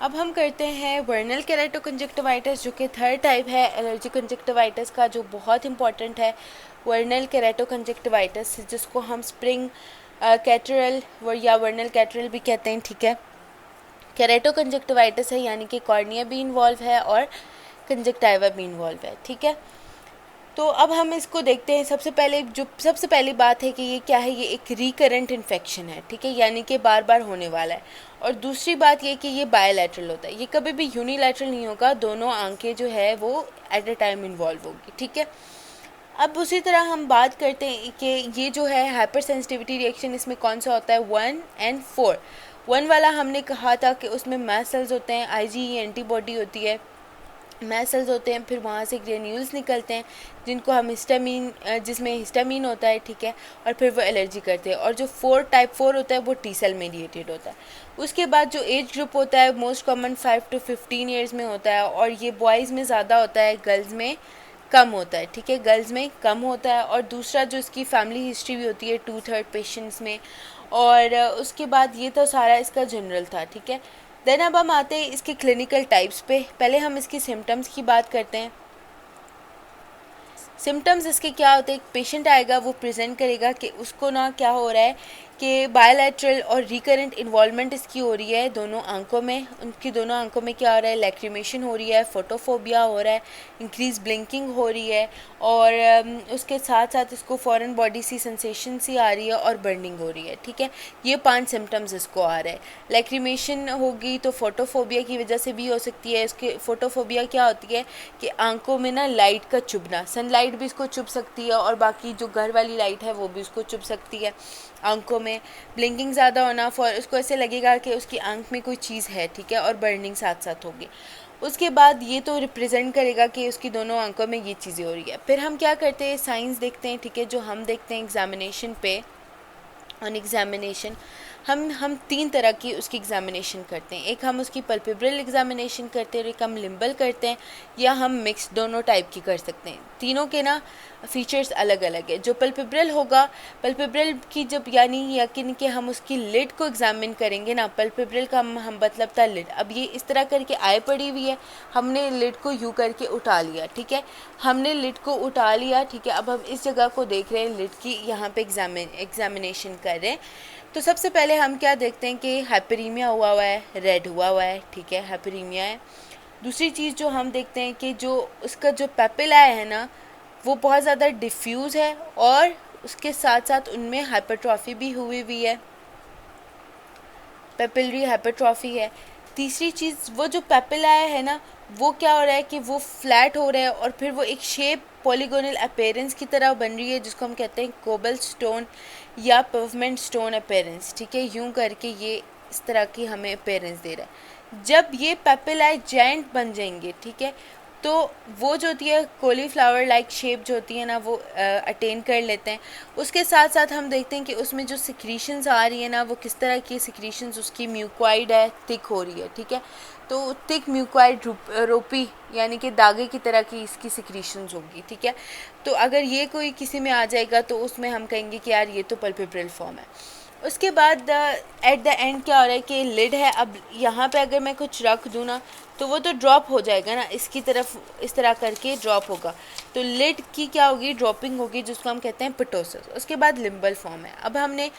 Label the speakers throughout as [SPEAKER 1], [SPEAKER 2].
[SPEAKER 1] अब हम करते हैं वर्नल केराटोकंजक्टिवाइटिस, जो कि थर्ड टाइप है एलर्जी कंजक्टिवाइटिस का, जो बहुत इंपॉर्टेंट है। वर्नल केराटोकंजक्टिवाइटिस, जिसको हम स्प्रिंग कैटरल या वर्नल कैटरल भी कहते हैं, ठीक है। केराटोकंजक्टिवाइटिस है, यानी कि कॉर्निया भी इन्वॉल्व है और कंजक्टाइवा भी इन्वॉल्व है, ठीक है। तो अब हम इसको देखते हैं। सबसे पहली बात है कि ये क्या है, ये एक रिकरेंट इन्फेक्शन है, ठीक है, यानी कि बार बार होने वाला है। और दूसरी बात ये कि ये बायोलैटरल होता है, ये कभी भी यूनिलैटरल नहीं होगा, दोनों आंखें जो है वो एट अ टाइम इन्वॉल्व होगी, ठीक है। अब उसी तरह हम बात करते हैं कि ये जो है हाइपर सेंसिटिविटी रिएक्शन, इसमें कौन सा होता है, 1 और 4। 1 वाला हमने कहा था कि उसमें मैस्ट सेल्स होते हैं, आईजीई एंटीबॉडी होती है, मैस्ट सेल्स होते हैं, फिर वहाँ से ग्रेन्यूल्स निकलते हैं जिनको हम हिस्टामीन, जिसमें हिस्टामीन होता है, ठीक है, और फिर वो एलर्जी करते हैं। और जो टाइप 4 होता है वो टी सेल मेडिएटेड होता है। उसके बाद जो एज ग्रुप होता है मोस्ट कॉमन 5 to 15 ईयर्स में होता है, और ये बॉयज़ में ज़्यादा होता है, गर्ल्स में कम होता है, ठीक है, गर्ल्स में कम होता है। और दूसरा जो इसकी फैमिली हिस्ट्री भी होती है 2/3 पेशेंट्स में। और उसके बाद ये तो सारा इसका जनरल था, ठीक है। देन अब हम आते हैं इसके क्लिनिकल टाइप्स पे। पहले हम इसकी सिम्टम्स की बात करते हैं। सिम्टम्स इसके क्या होते हैं, एक पेशेंट आएगा, वो प्रेजेंट करेगा कि उसको ना क्या हो रहा है कि बायोलैटरल और रिकरेंट इन्वॉल्वमेंट इसकी हो रही है दोनों आंखों में। उनकी दोनों आंखों में क्या हो रहा है, लैक्रिमेशन हो रही है, फोटोफोबिया हो रहा है, इंक्रीज ब्लिंकिंग हो रही है, और उसके साथ साथ इसको फॉरेन बॉडी सी सेंसेशन सी आ रही है और बर्निंग हो रही है, ठीक है। ये 5 सिम्टम्स इसको आ रहे हैं। लैक्रिमेशन होगी तो फोटोफोबिया की वजह से भी हो सकती है। इसके फोटोफोबिया क्या होती है कि आंखों में ना लाइट का चुभना, सनलाइट भी इसको चुभ सकती है, और बाकी जो घर वाली लाइट है वो भी उसको चुभ सकती है आंखों में। ब्लिंकिंग ज़्यादा होना, उसको ऐसे लगेगा कि उसकी आंख में कोई चीज़ है, ठीक है, और बर्निंग साथ साथ होगी। उसके बाद ये तो रिप्रेजेंट करेगा कि उसकी दोनों आंखों में ये चीज़ें हो रही है। फिर हम क्या करते हैं, साइंस देखते हैं, ठीक है, जो हम देखते हैं एग्जामिनेशन पे। ऑन एग्जामिनेशन हम 3 तरह की उसकी एग्जामिनेशन करते हैं। एक हम उसकी पल्पेब्रल एग्जामिनेशन करते हैं, एक हम लिम्बल करते हैं, या हम मिक्स दोनों टाइप की कर सकते हैं। तीनों के ना फीचर्स अलग अलग है। जो पल्पेब्रल होगा, पल्पेब्रल की जब यानी यकीन कि हम उसकी लिड को एग्जामिन करेंगे ना, पल्पेब्रल का हम मतलब था लिड। अब ये इस तरह करके आय पड़ी हुई है, हमने लिड को यूँ करके उठा लिया, ठीक है, हमने लिड को उठा लिया, ठीक है। अब हम इस जगह को देख रहे हैं, लिड की यहाँ पे एग्जामिनेशन कर रहे हैं। तो सबसे पहले हम क्या देखते हैं कि हाइपरीमिया हुआ है, रेड हुआ है, ठीक है, हाइपरीमिया है। दूसरी चीज़ जो हम देखते हैं कि जो उसका जो पेपिला है ना, वो बहुत ज़्यादा डिफ्यूज़ है, और उसके साथ साथ उनमें हाइपरट्रॉफी भी हुई है, पेपिलरी हाइपरट्रॉफी है। तीसरी चीज़, वो जो पेपिला है ना, वो क्या हो रहा है कि वो फ्लैट हो रहा है, और फिर वो एक शेप पॉलीगोनल अपेरेंस की तरह बन रही है, जिसको हम कहते हैं कोबल स्टोन या पवमेंट स्टोन अपेरेंस, ठीक है। यूं करके ये इस तरह की हमें अपेरेंस दे रहा है। जब ये पेपिलाए जॉइंट बन जाएंगे, ठीक है, तो वो जो होती है कॉलीफ्लावर लाइक शेप जो होती है ना, वो अटेन कर लेते हैं। उसके साथ साथ हम देखते हैं कि उसमें जो सिक्रीशंस आ रही है ना, वो किस तरह की सिक्रीशंस, उसकी म्यूक्वाइड है, थिक हो रही है, ठीक है। तो थिक म्यूक्वाइड रोपी यानी कि दागे की तरह की इसकी सिक्रीशंस होगी, ठीक है। तो अगर ये कोई किसी में आ जाएगा तो उसमें हम कहेंगे कि यार ये तो पल्पेब्रल फॉर्म है। उसके बाद एट द एंड क्या हो रहा है कि लिड है। अब यहाँ पे अगर मैं कुछ रख दूँ ना, तो वो तो ड्रॉप हो जाएगा ना, इसकी तरफ इस तरह करके ड्रॉप होगा, तो लिड की क्या होगी, ड्रॉपिंग होगी, जिसको हम कहते हैं पिटोसिस। उसके बाद लिम्बल फॉर्म है। अब हमने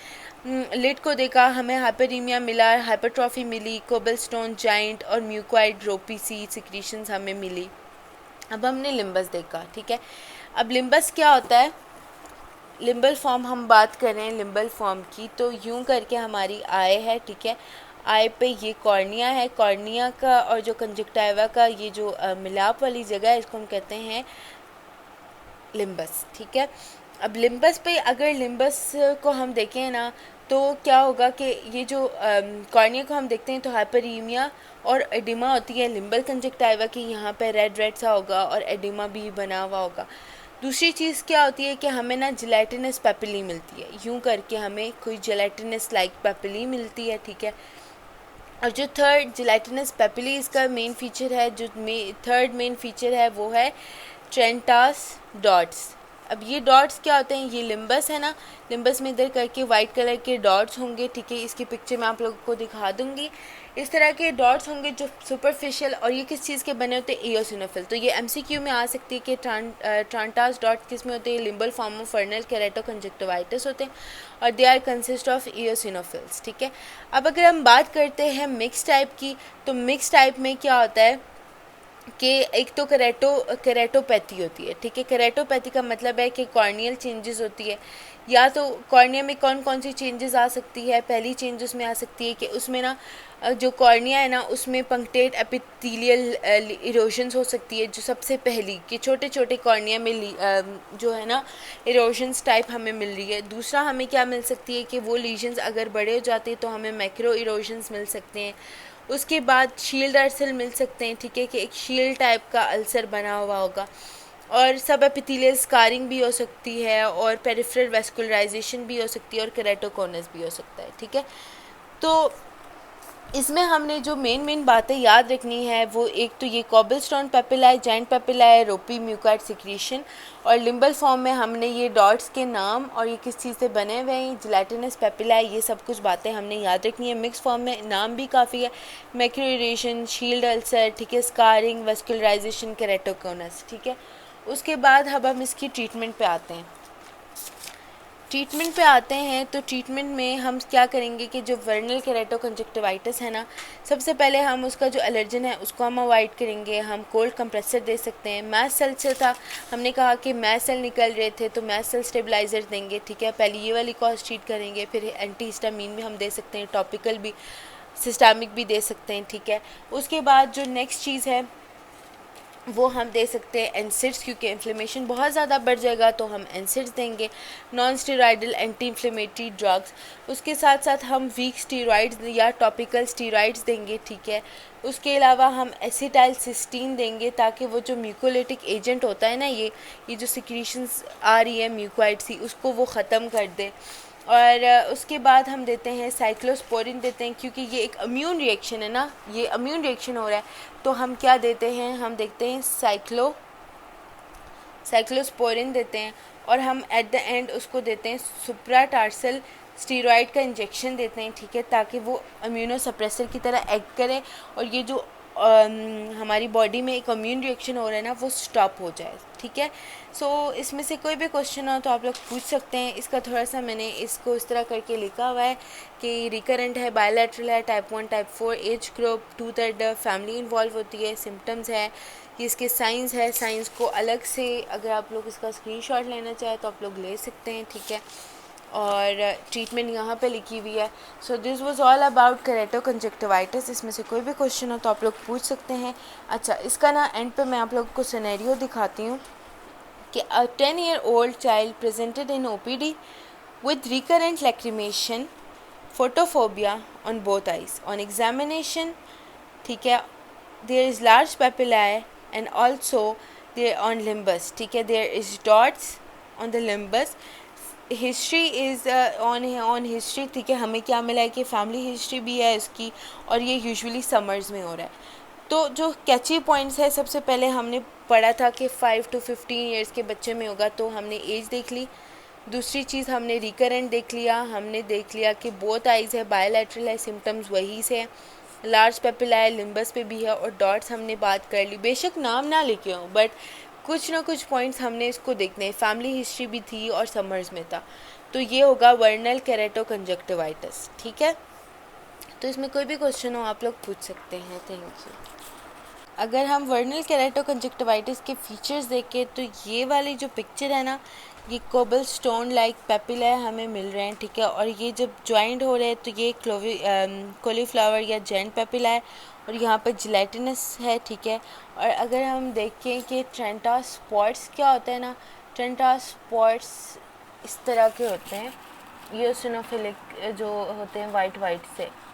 [SPEAKER 1] लिड को देखा, हमें हाइपरीमिया मिला, हाइपरट्रॉफी मिली, कोबल स्टोन जाइंट और म्यूक्वाइड रोपी सी सिक्रीशंस हमें मिली। अब हमने लिम्बस देखा, ठीक है। अब लिम्बस क्या होता है, लिम्बल फॉर्म हम बात कर रहे हैं लिम्बल फॉर्म की, तो यूं करके हमारी आई है, ठीक है। आई पे ये कॉर्निया है, कॉर्निया का और जो कंजक्टाइवा का ये जो मिलाप वाली जगह है, इसको हम कहते हैं लिम्बस, ठीक है। अब लिम्बस पे अगर लिम्बस को हम देखें ना, तो क्या होगा कि ये जो कॉर्निया को हम देखते हैं तो हाइपरीमिया और एडिमा होती है लिम्बल कंजक्टाइवा की, यहाँ पे रेड रेड सा होगा और एडिमा भी बना हुआ होगा। दूसरी चीज़ क्या होती है कि हमें ना जेलेटिनस पेपिली मिलती है, यूं करके हमें कोई जेलेटिनस लाइक पेपिली मिलती है, ठीक है। और जो थर्ड जेलेटिनस पेपिली इसका मेन फीचर है, जो थर्ड मेन फीचर है वो है ट्रेंटास डॉट्स। अब ये डॉट्स क्या होते हैं, ये लिम्बस है ना, लिम्बस में इधर करके वाइट कलर के डॉट्स होंगे, ठीक है। इसकी पिक्चर मैं आप लोगों को दिखा दूंगी। इस तरह के डॉट्स होंगे जो सुपरफिशियल, और ये किस चीज़ के बने होते हैं, एओसिनोफिल। तो ये एमसीक्यू में आ सकती है कि ट्रांटास डॉट किस में होते हैं, लिम्बल फॉर्म ऑफ वर्नल केरेटो कंजक्टिवाइटिस होते हैं, और दे आर कंसिस्ट ऑफ एओसिनोफिल्स। ठीक है, अब अगर हम बात करते हैं मिक्स टाइप की, तो मिक्स टाइप में क्या होता है कि एक तो केरेटोपैथी होती है। ठीक है, केरेटोपैथी का मतलब है कि कॉर्नियल चेंजेस होती है। या तो कॉर्निया में कौन कौन सी चेंजेस आ सकती है, पहली चेंज उसमें आ सकती है कि उसमें ना जो कॉर्निया है ना उसमें पंक्टेट एपिथेलियल इरोशंस हो सकती है, जो सबसे पहली कि छोटे छोटे कॉर्निया में जो है ना इरोशंस टाइप हमें मिल रही है। दूसरा हमें क्या मिल सकती है कि वो लीजन्स अगर बड़े हो जाते हैं तो हमें मैक्रो इरोशंस मिल सकते हैं। उसके बाद शील्ड अल्सर मिल सकते हैं। ठीक है, कि एक शील्ड टाइप का अल्सर बना हुआ होगा, और सब एपिथेलियल स्कारिंग भी हो सकती है, और पेरिफेरल वेस्कुलराइजेशन भी हो सकती है, और केरेटोकोनस भी हो सकता है। ठीक है, तो इसमें हमने जो मेन बातें याद रखनी है वो एक तो ये कॉबलस्टोन पेपिलाए, जॉइंट पेपिलाए, रोपी म्यूकार्ड सिक्रीशन, और लिम्बल फॉर्म में हमने ये डॉट्स के नाम और ये किस चीज़ से बने हुए हैं, जिलेटिनस पेपिलाए, ये सब कुछ बातें हमने याद रखनी है। मिक्स फॉर्म में नाम भी काफ़ी है, मैक्रोरेशन, शील्ड अल्सर, ठीक है, स्कारिंग, वेस्कुलराइजेशन, केरेटोकोनस। ठीक है, उसके बाद अब हम इसकी ट्रीटमेंट पे आते हैं। तो ट्रीटमेंट में हम क्या करेंगे कि जो वर्नल केरेटो कंजक्टिवाइटिस है ना, सबसे पहले हम उसका जो एलर्जन है उसको हम अवॉइड करेंगे। हम कोल्ड कंप्रेसर दे सकते हैं। मैस्ट सेल से था, हमने कहा कि मैस्ट सेल निकल रहे थे तो मैस्ट सेल स्टेबलाइज़र देंगे। ठीक है, पहले ये वाली कॉज ट्रीट करेंगे, फिर एंटी हिस्टामीन भी हम दे सकते हैं, टॉपिकल भी, सिस्टामिक भी दे सकते हैं। ठीक है, उसके बाद जो नेक्स्ट चीज़ है वो हम दे सकते हैं एनसिड्स, क्योंकि इन्फ्लेमेशन बहुत ज़्यादा बढ़ जाएगा तो हम एनसिड्स देंगे, non steroidal anti inflammatory drugs. उसके साथ साथ हम वीक स्टेरॉइड्स या टॉपिकल स्टेरॉइड्स देंगे। ठीक है, उसके अलावा हम एसिटाइल सिस्टीन देंगे ताकि वो जो म्यूकोलिटिक एजेंट होता है ना, ये जो सिक्रीशंस आ रही है म्यूकोइड सी, उसको वो ख़त्म कर दे। और उसके बाद हम देते हैं साइक्लोस्पोरिन देते हैं, क्योंकि ये एक इम्यून रिएक्शन है ना, ये इम्यून रिएक्शन हो रहा है, तो हम क्या देते हैं, हम देखते हैं साइक्लोस्पोरिन देते हैं, और हम एट द एंड उसको देते हैं सुप्राटार्सल स्टीरॉयड का इंजेक्शन देते हैं। ठीक है, ताकि वो इम्यूनो सप्रेसर की तरह एक्ट करे, और ये जो हमारी बॉडी में एक इम्यून रिएक्शन हो रहा है ना वो स्टॉप हो जाए। ठीक है, सो इसमें से कोई भी क्वेश्चन हो तो आप लोग पूछ सकते हैं। इसका थोड़ा सा मैंने इसको इस तरह करके लिखा हुआ है कि रिकरेंट है, बायलैटरल है, type 1 type 4, age group 2/3 family involve होती है, सिम्टम्स है, ये इसके साइंस है। साइंस को अलग से अगर आप लोग इसका स्क्रीनशॉट लेना चाहें तो आप लोग ले सकते हैं। ठीक है, और ट्रीटमेंट यहाँ पे लिखी हुई है। So this was all about keratoconjunctivitis. इसमें से कोई भी क्वेश्चन हो तो आप लोग पूछ सकते हैं। अच्छा, इसका ना एंड पे मैं आप लोगों को सिनेरियो दिखाती हूँ कि a 10-year-old child presented in OPD with recurrent lacrimation, photophobia on both eyes. On examination, ठीक है, there is large papillae and also there on limbus. ठीक है, there is dots on the limbus. History is on history. ठीक है, हमें क्या मिला है कि फैमिली हिस्ट्री भी है इसकी, और ये यूजुअली समर्स में हो रहा है। तो जो कैची पॉइंट्स है, सबसे पहले हमने पढ़ा था कि 5 to 15 ईयर्स के बच्चे में होगा, तो हमने एज देख ली। दूसरी चीज़ हमने रिकरेंट देख लिया, हमने देख लिया कि बोथ आइज़ है, बायलैटरल है, सिम्टम्स वही से है, लार्ज पेपिलाए लिम्बस पे भी है, और डॉट्स हमने बात कर ली। बेशक नाम ना लिखे हों बट कुछ ना कुछ पॉइंट्स हमने इसको देखने हैं। फैमिली हिस्ट्री भी थी और समर्स में था, तो ये होगा वर्नल केरेटो कंजक्टिवाइटिस। ठीक है, तो इसमें कोई भी क्वेश्चन हो आप लोग पूछ सकते हैं। Thank you. अगर हम वर्नल केरेटो कंजक्टिवाइटिस के फीचर्स देखें तो ये वाली जो पिक्चर है ना, ये कोबल स्टोन लाइक पेपिला हमें मिल रहे हैं। ठीक है, और ये जब ज्वाइंट हो रहे हैं तो ये कॉलीफ्लावर या जेंट पेपिला है, और यहाँ पर जिलेटिनस है। ठीक है, और अगर हम देखें कि ट्रेंटा स्पॉट्स क्या होता है ना, ट्रेंटा स्पॉट्स इस तरह के होते हैं, ये सिनोफिलिक जो होते हैं वाइट से,